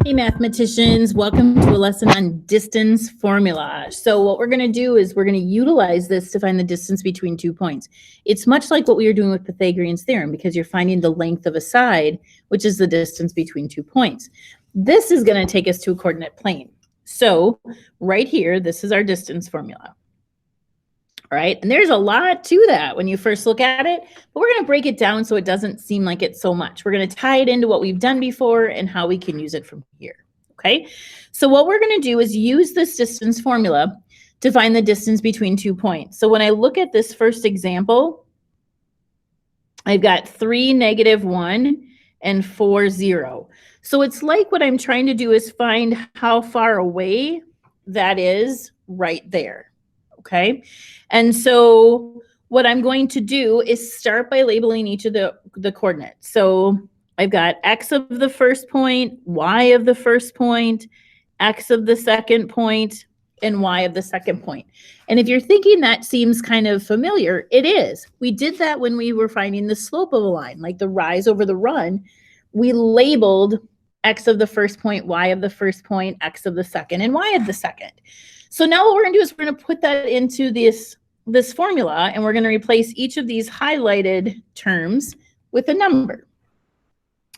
Hey mathematicians, welcome to a lesson on distance formula. So what we're going to do is we're going to utilize this to find the distance between 2 points. It's much like what we were doing with Pythagorean's theorem because you're finding the length of a side, which is the distance between 2 points. This is going to take us to a coordinate plane. So right here, this is our distance formula. All right, and there's a lot to that when you first look at it, but we're going to break it down so it doesn't seem like it's so much. We're going to tie it into what we've done before and how we can use it from here. Okay, so what we're going to do is use this distance formula to find the distance between 2 points. So when I look at this first example, I've got 3, -1, and 4, 0. So it's like what I'm trying to do is find how far away that is right there. Okay, and so what I'm going to do is start by labeling each of the coordinates. So I've got x of the first point, y of the first point, x of the second point, and y of the second point. And if you're thinking that seems kind of familiar, it is. We did that when we were finding the slope of a line, like the rise over the run. We labeled x of the first point, y of the first point, x of the second, and y of the second. So now what we're going to do is we're going to put that into this formula, and we're going to replace each of these highlighted terms with a number.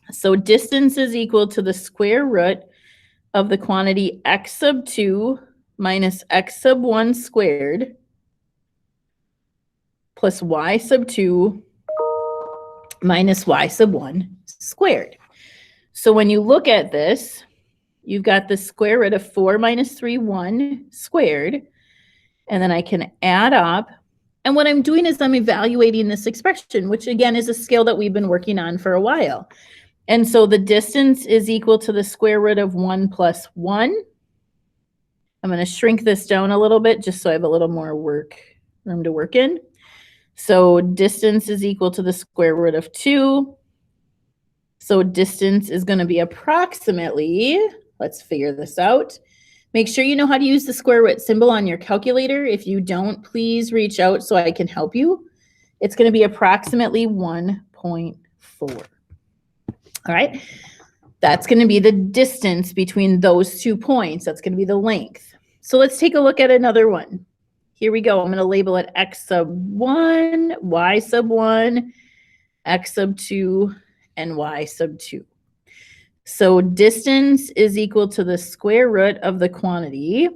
So distance is equal to the square root of the quantity x sub 2 minus x sub 1 squared plus y sub 2 minus y sub 1 squared. So when you look at this, you've got the square root of 4 minus 3, 1 squared, and then I can add up. And what I'm doing is I'm evaluating this expression, which again is a scale that we've been working on for a while. And so the distance is equal to the square root of 1 plus 1. I'm going to shrink this down a little bit just so I have a little more room to work in. So distance is equal to the square root of 2. So distance is going to be approximately, let's figure this out. Make sure you know how to use the square root symbol on your calculator. If you don't, please reach out so I can help you. It's going to be approximately 1.4. All right, that's going to be the distance between those 2 points. That's going to be the length. So let's take a look at another one. Here we go. I'm going to label it x sub 1, y sub 1, x sub 2, and y sub 2. So distance is equal to the square root of the quantity.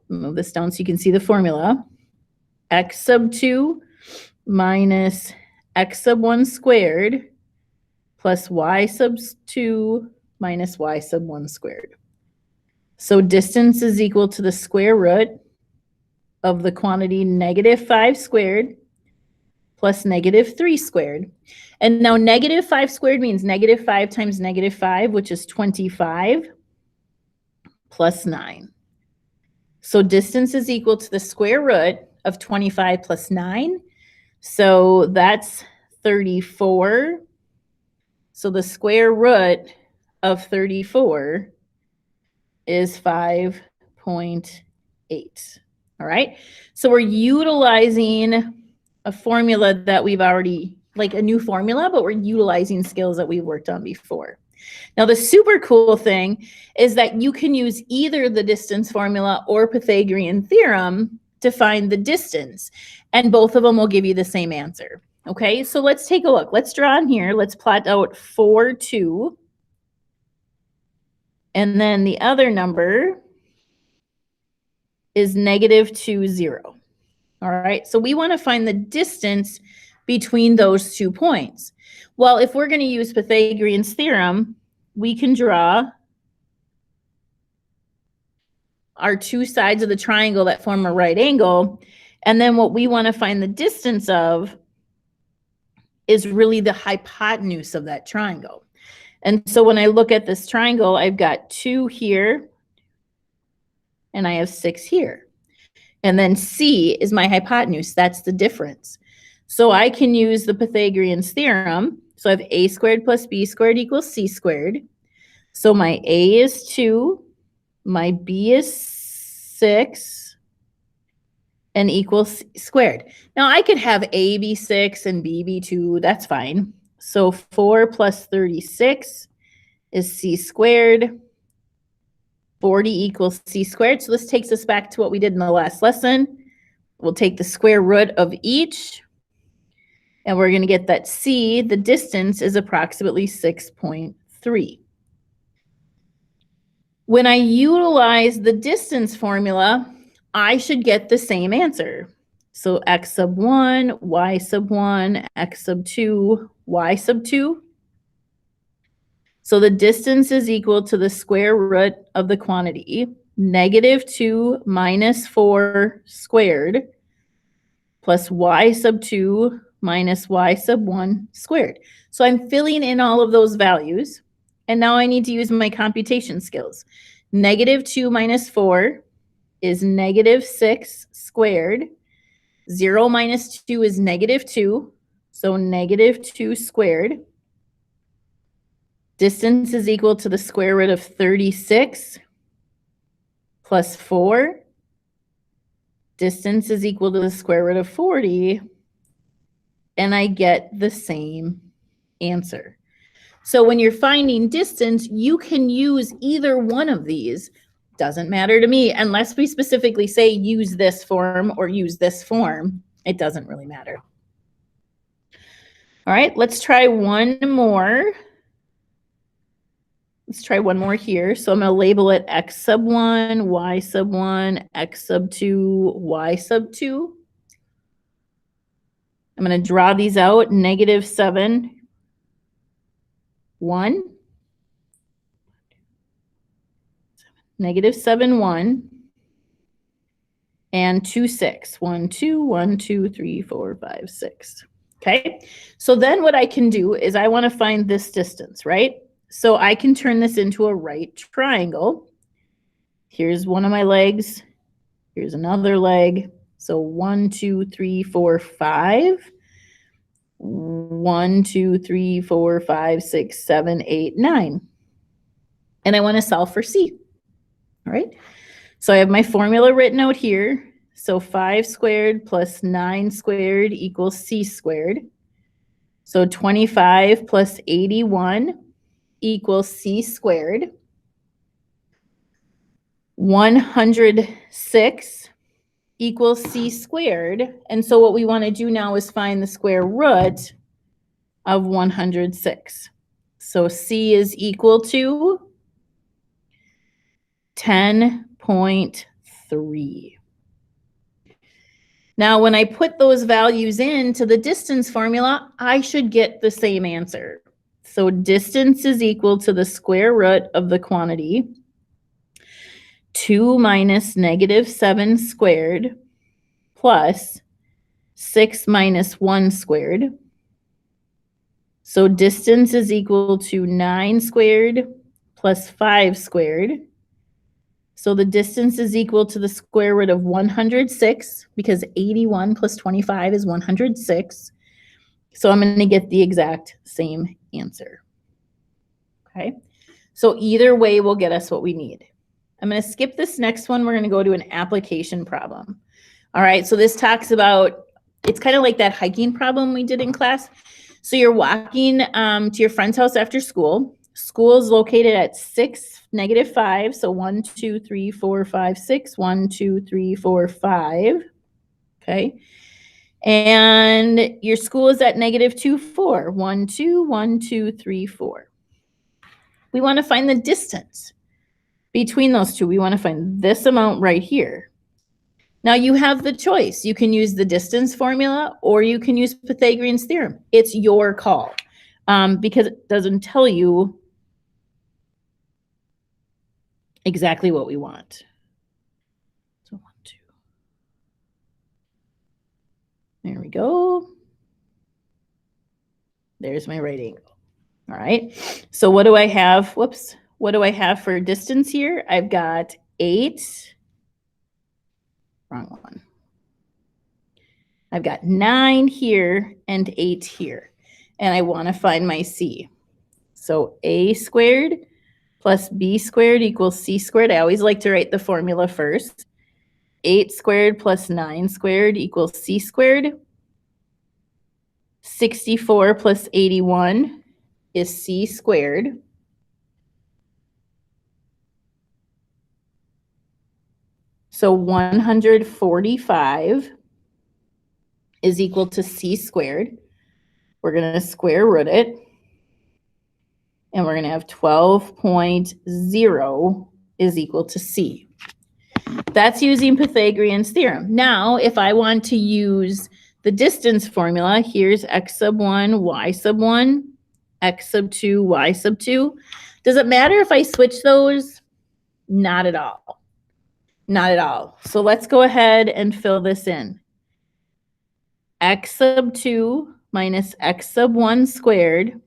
Move this down so you can see the formula. X sub 2 minus x sub 1 squared plus y sub 2 minus y sub 1 squared. So distance is equal to the square root of the quantity -5 squared plus -3 squared. And now -5 squared means -5 times -5, which is 25 plus 9. So distance is equal to the square root of 25 plus 9. So that's 34. So the square root of 34 is 5.8. All right. So we're utilizing a formula that we've already, like a new formula, but we're utilizing skills that we've worked on before. Now, the super cool thing is that you can use either the distance formula or Pythagorean theorem to find the distance, and both of them will give you the same answer. Okay, so let's take a look. Let's draw on here. Let's plot out 4, 2. And then the other number is -2, 0. All right, so we want to find the distance between those 2 points. Well, if we're going to use Pythagorean's theorem, we can draw our 2 sides of the triangle that form a right angle. And then what we want to find the distance of is really the hypotenuse of that triangle. And so when I look at this triangle, I've got 2 here, and I have 6 here. And then C is my hypotenuse. That's the difference. So I can use the Pythagorean's theorem. So I have a squared plus b squared equals c squared. So my a is 2, my b is 6, and equals c squared. Now I could have a be 6 and b be 2. That's fine. So 4 plus 36 is c squared. 40 equals c squared. So this takes us back to what we did in the last lesson. We'll take the square root of each, and we're going to get that c, the distance, is approximately 6.3. When I utilize the distance formula, I should get the same answer. So x sub 1, y sub 1, x sub 2, y sub 2. So the distance is equal to the square root of the quantity, -2 minus 4 squared, plus y sub 2 minus y sub 1 squared. So I'm filling in all of those values, and now I need to use my computation skills. -2 minus 4 is -6 squared. 0 minus 2 is -2, so -2 squared. Distance is equal to the square root of 36 plus 4. Distance is equal to the square root of 40, and I get the same answer. So when you're finding distance, you can use either one of these. Doesn't matter to me, unless we specifically say use this form or use this form. It doesn't really matter. All right, let's try one more. Let's try one more here. So I'm going to label it x sub 1, y sub 1, x sub 2, y sub 2. I'm going to draw these out, -7, 1, -7, 1, and 2, 6. 1, 2, 1, 2, 3, 4, 5, 6. Okay, so then what I can do is I want to find this distance, right? So I can turn this into a right triangle. Here's one of my legs. Here's another leg. So 1, 2, 3, 4, 5. 1, 2, 3, 4, 5, 6, 7, 8, 9. And I want to solve for c. All right. So I have my formula written out here. So 5 squared plus 9 squared equals c squared. So 25 plus 81 equals c squared. 106 equals c squared. And so what we want to do now is find the square root of 106. So c is equal to 10.3. Now, when I put those values into the distance formula, I should get the same answer. So distance is equal to the square root of the quantity, 2 minus -7 squared, plus 6 minus 1 squared. So distance is equal to 9 squared plus 5 squared. So the distance is equal to the square root of 106, because 81 plus 25 is 106. So I'm going to get the exact same answer. Okay, so either way will get us what we need. I'm going to skip this next one. We're going to go to an application problem. All right, so this talks about, it's kind of like that hiking problem we did in class. So you're walking to your friend's house after school. School is located at 6, -5. So 1, 2, 3, 4, 5, 6. 1, 2, 3, 4, 5. Okay. And your school is at -2, 4. 1, 2, 1, 2, 3, 4. We want to find the distance between those two. We want to find this amount right here. Now you have the choice. You can use the distance formula or you can use Pythagorean's theorem. It's your call because it doesn't tell you exactly what we want. So 1, 2. There we go. There's my right angle. All right. So what do I have? Whoops. What do I have for distance here? I've got 8. Wrong one. I've got 9 here and 8 here. And I want to find my c. So a squared plus b squared equals c squared. I always like to write the formula first. 8 squared plus 9 squared equals c squared. 64 plus 81 is c squared. So 145 is equal to c squared. We're going to square root it. And we're going to have 12.0 is equal to c. That's using Pythagorean's theorem. Now, if I want to use the distance formula, here's x sub 1, y sub 1, x sub 2, y sub 2. Does it matter if I switch those? Not at all. Not at all. So let's go ahead and fill this in. X sub 2 minus x sub 1 squared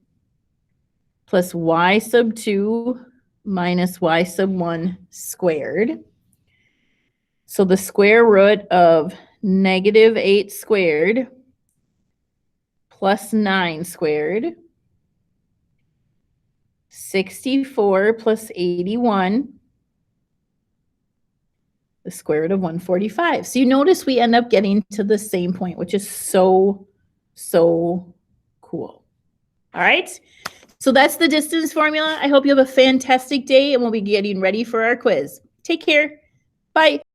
plus y sub 2 minus y sub 1 squared. So the square root of negative 8 squared plus 9 squared, 64 plus 81, the square root of 145. So you notice we end up getting to the same point, which is so cool. All right. So that's the distance formula. I hope you have a fantastic day, and we'll be getting ready for our quiz. Take care. Bye.